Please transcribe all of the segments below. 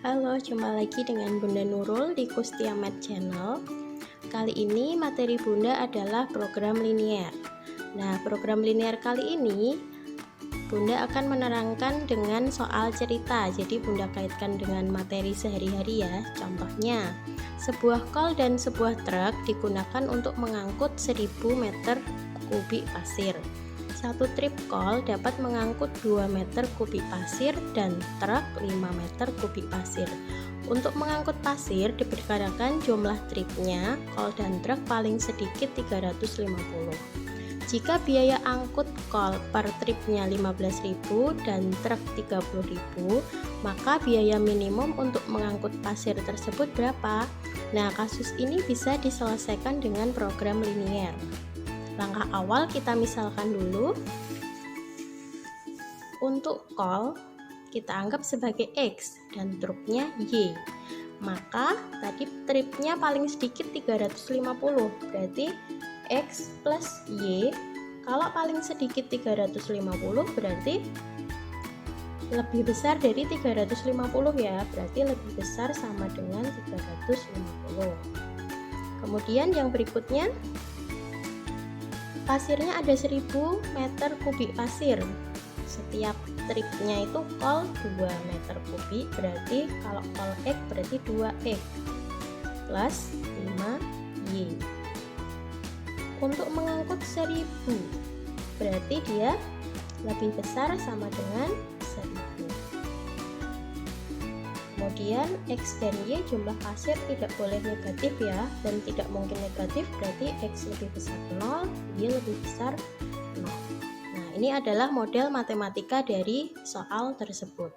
Halo, jumpa lagi dengan Bunda Nurul di Kustiamat Channel. Kali ini materi Bunda adalah program linear. Nah, program linear kali ini Bunda akan menerangkan dengan soal cerita. Jadi Bunda kaitkan dengan materi sehari-hari ya. Contohnya, sebuah kol dan sebuah truk digunakan untuk mengangkut 1000 meter kubik pasir. Satu trip kol dapat mengangkut 2 meter kubik pasir dan truk 5 meter kubik pasir. Untuk mengangkut pasir diperkirakan jumlah tripnya kol dan truk paling sedikit 350. Jika biaya angkut kol per tripnya 15.000 dan truk 30.000, maka biaya minimum untuk mengangkut pasir tersebut berapa? Nah, kasus ini bisa diselesaikan dengan program linear. Langkah awal kita misalkan dulu. Untuk kol kita anggap sebagai X dan truknya Y. Maka tadi tripnya paling sedikit 350, berarti X plus Y. Kalau paling sedikit 350 berarti lebih besar dari 350 ya, berarti lebih besar sama dengan 350. Kemudian yang berikutnya, pasirnya ada 1000 meter kubik pasir. Setiap tripnya itu kol 2 meter kubik, berarti kalau kol X berarti 2X plus 5Y. Untuk mengangkut 1000 berarti dia lebih besar sama dengan 1000. Kemudian X dan Y jumlah pasir tidak boleh negatif ya, dan tidak mungkin negatif, berarti X lebih besar 0, Y lebih besar 0. Nah, ini adalah model matematika dari soal tersebut.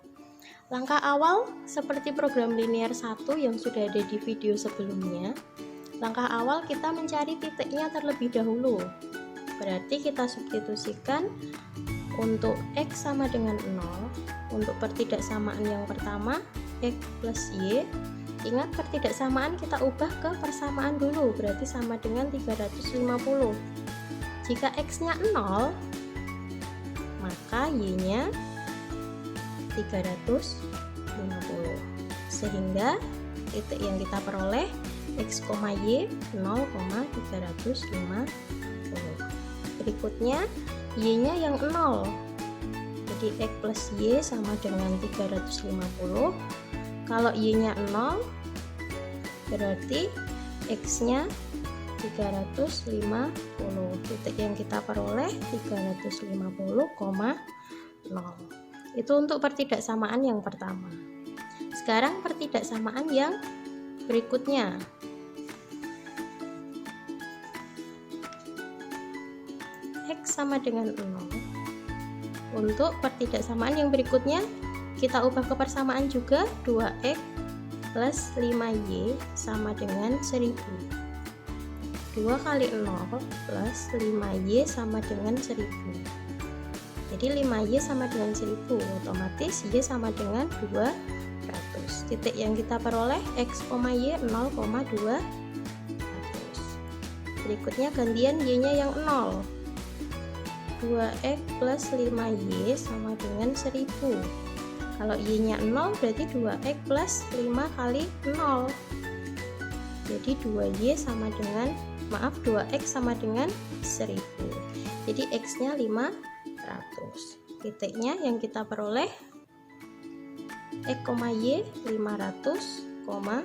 Langkah awal seperti program linear 1 yang sudah ada di video sebelumnya. Langkah awal kita mencari titiknya terlebih dahulu. Berarti kita substitusikan untuk X sama dengan 0. Untuk pertidaksamaan yang pertama, X plus Y. Ingat, pertidaksamaan kita ubah ke persamaan dulu, berarti sama dengan 350. Jika X-nya 0, maka Y-nya 350. Sehingga titik yang kita peroleh X, Y 0,350. Berikutnya Y-nya yang 0. Jadi X plus Y sama dengan 350. Kalau Y-nya 0, berarti X-nya 350. Titik yang kita peroleh 350,0. Itu untuk pertidaksamaan yang pertama. Sekarang pertidaksamaan yang berikutnya. X sama dengan 0. Untuk pertidaksamaan yang berikutnya kita ubah ke persamaan juga, 2X plus 5Y sama dengan 1000. 2 kali 0 plus 5Y sama dengan 1000. Jadi 5Y sama dengan 1000, otomatis Y sama dengan 200. Titik yang kita peroleh X, Y 0,200. Berikutnya gantian Y-nya yang 0. 2X plus 5Y sama dengan 1000. Kalau Y-nya 0 berarti 2X plus 5 kali 0. Jadi 2X sama dengan 1000. Jadi X-nya 500. Titiknya yang kita peroleh X, Y 500,0.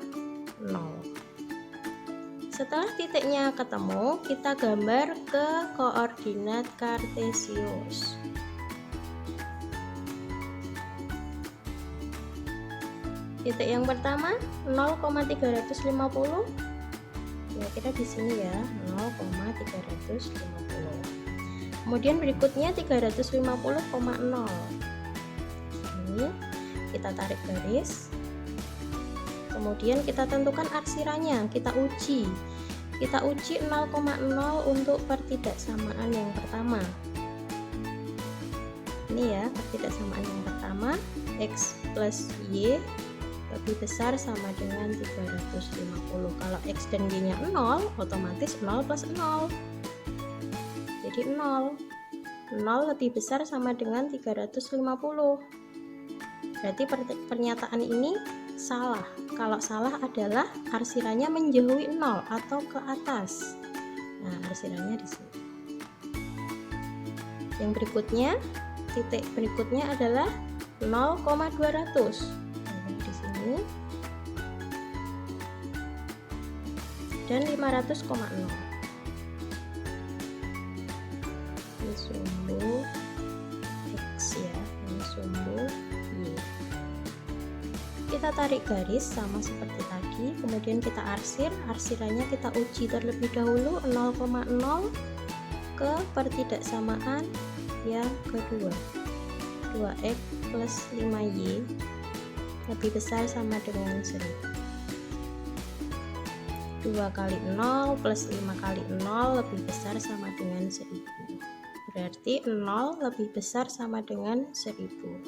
Setelah titiknya ketemu, kita gambar ke koordinat kartesius. Titik yang pertama 0,350. Ya, kita di sini ya, 0,350. Kemudian berikutnya 350,0. Ini kita tarik garis. Kemudian kita tentukan arsirannya, kita uji 0,0 untuk pertidaksamaan yang pertama. Ini ya, pertidaksamaan yang pertama, X plus Y lebih besar sama dengan 350. Kalau X dan Y-nya 0, otomatis 0 plus 0. Jadi 0 lebih besar sama dengan 350. Berarti pernyataan ini salah. Kalau salah adalah arsirannya menjauhi 0 atau ke atas. Nah, arsirannya di sini. Yang berikutnya, titik berikutnya adalah 0,200. Nah, di sini. Dan 500,0. Ini sumbu X ya, ini sumbu Y. Kita tarik garis sama seperti tadi, kemudian kita arsir. Arsirannya kita uji terlebih dahulu 0,0 ke pertidaksamaan yang kedua. 2x plus 5y lebih besar sama dengan 1000. 2 kali 0 plus 5 kali 0 lebih besar sama dengan 1000. Berarti 0 lebih besar sama dengan 1000.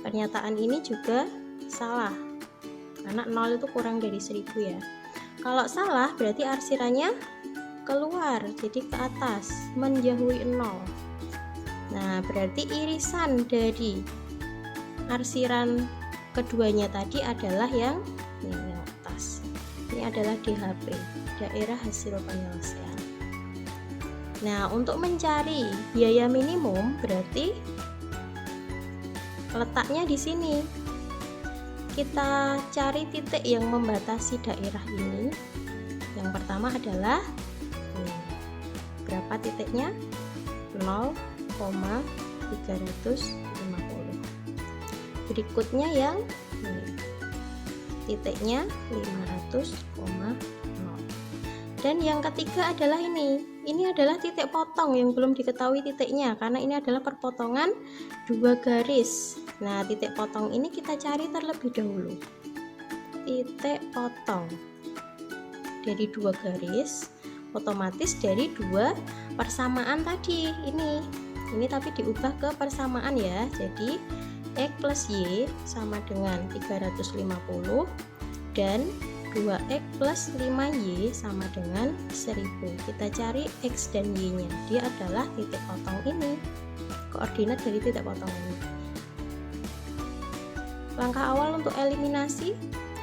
Pernyataan ini juga salah, karena 0 itu kurang dari 1000 ya. Kalau salah berarti arsirannya keluar, jadi ke atas, menjauhi 0. Nah, berarti irisan dari arsiran keduanya tadi adalah yang atas. Ini adalah DHP, daerah hasil penyelesaian. Nah, untuk mencari biaya minimum berarti letaknya di sini. Kita cari titik yang membatasi daerah ini. Yang pertama adalah berapa titiknya? 0,350. Berikutnya yang titiknya 500,0. Dan yang ketiga adalah ini. Ini adalah titik potong yang belum diketahui titiknya, karena ini adalah perpotongan dua garis. Nah, titik potong ini kita cari terlebih dahulu. Titik potong dari dua garis, otomatis dari dua persamaan tadi. Ini tapi diubah ke persamaan ya. Jadi X plus Y sama dengan 350 dan 2x plus 5y sama dengan 1000. Kita cari x dan y nya. Dia adalah titik potong ini, koordinat dari titik potong ini. Langkah awal untuk eliminasi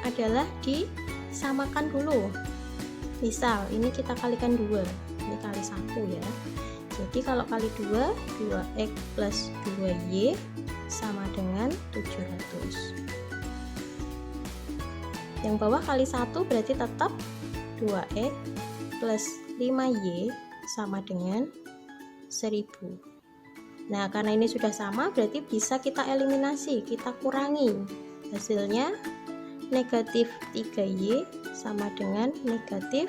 adalah disamakan dulu. Misal ini kita kalikan 2, ini kali 1 ya. Jadi kalau kali 2, 2x plus 2y sama dengan 700. Yang bawah kali 1 berarti tetap 2x plus 5y sama dengan 1000. Nah, karena ini sudah sama berarti bisa kita eliminasi, kita kurangi. Hasilnya negatif 3y sama dengan negatif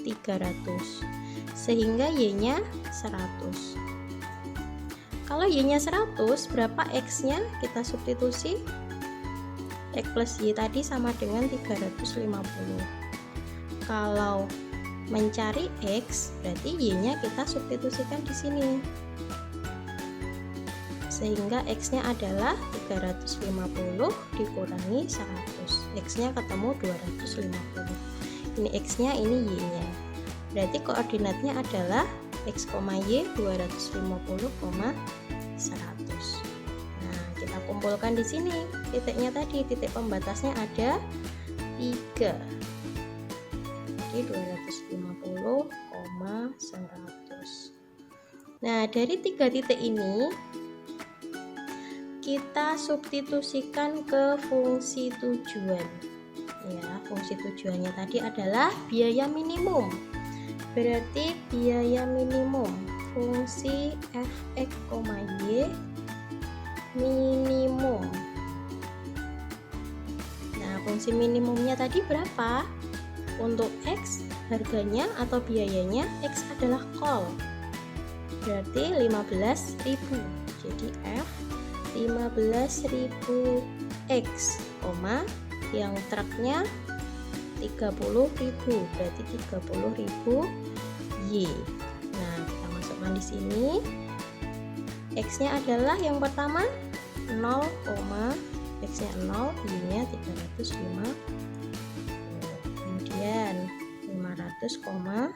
300. Sehingga y-nya 100. Kalau y-nya 100, berapa x-nya? Kita substitusi. X plus Y tadi sama dengan 350. Kalau mencari X, berarti Y-nya kita substitusikan di sini. Sehingga X-nya adalah 350 dikurangi 100. X-nya ketemu 250. Ini X-nya, ini Y-nya. Berarti koordinatnya adalah X, Y 250, 100. Kita kumpulkan di sini titiknya tadi, titik pembatasnya ada 3. Jadi 250,100. Nah, dari 3 titik ini kita substitusikan ke fungsi tujuan. Ya, fungsi tujuannya tadi adalah biaya minimum. Berarti biaya minimum fungsi f(x, y) minimum. Nah, fungsi minimumnya tadi berapa? Untuk X harganya atau biayanya, X adalah call, berarti 15.000. Jadi F 15.000 X, yang truknya 30.000, berarti 30.000 Y. Nah, kita masukkan di sini. X-nya adalah yang pertama 0, X-nya 0, Y-nya 350. Kemudian 500,0.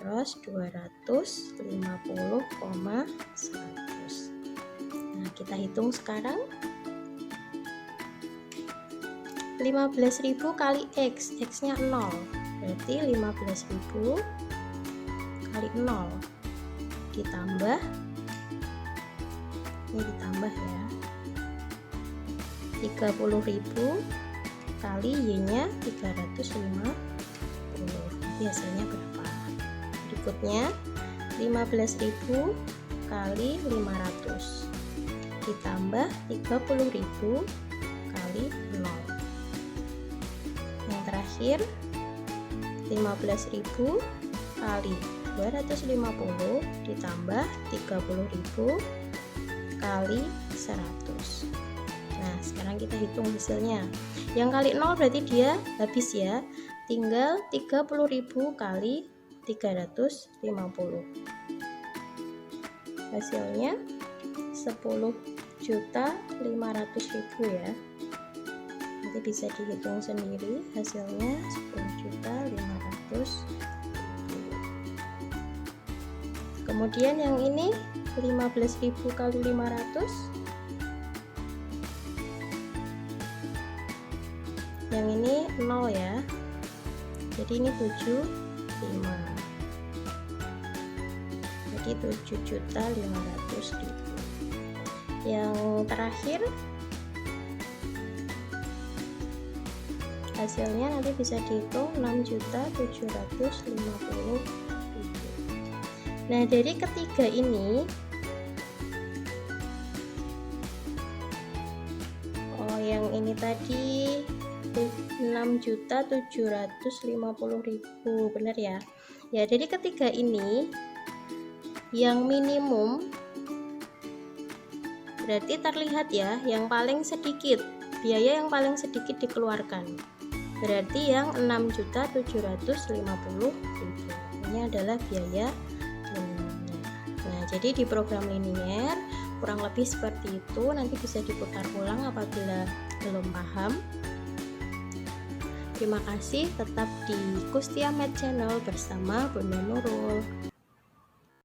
Terus 250,100. Nah, kita hitung sekarang. 15.000 kali X, X-nya 0, berarti 15.000 kali 0 ditambah, ini ditambah ya, 30.000 kali Y-nya 350. Biasanya berapa? Berikutnya 15.000 kali 500 ditambah 30.000 kali 0. Yang terakhir 15.000 kali 250 ditambah 30.000 kali 100. Nah, sekarang kita hitung hasilnya. Yang kali 0 berarti dia habis ya. Tinggal 30.000 kali 350. Hasilnya 10.500.000 ya. Nanti bisa dihitung sendiri hasilnya 10.500.000. Kemudian yang ini 15.000 kali 500. Yang ini 0 ya, jadi ini 75, jadi 7.500.000. Yang terakhir hasilnya nanti bisa dihitung 6.750.000. Nah, dari ketiga ini yang ini tadi 6.750.000, benar ya? Ya, dari ketiga ini yang minimum berarti terlihat ya, yang paling sedikit, biaya yang paling sedikit dikeluarkan. Berarti yang 6.750.000. Ini adalah biaya minimumnya. Nah, jadi di program linier kurang lebih seperti itu. Nanti bisa diputar ulang apabila belum paham. Terima kasih, tetap di Kustia Math Channel bersama Bunda Nurul.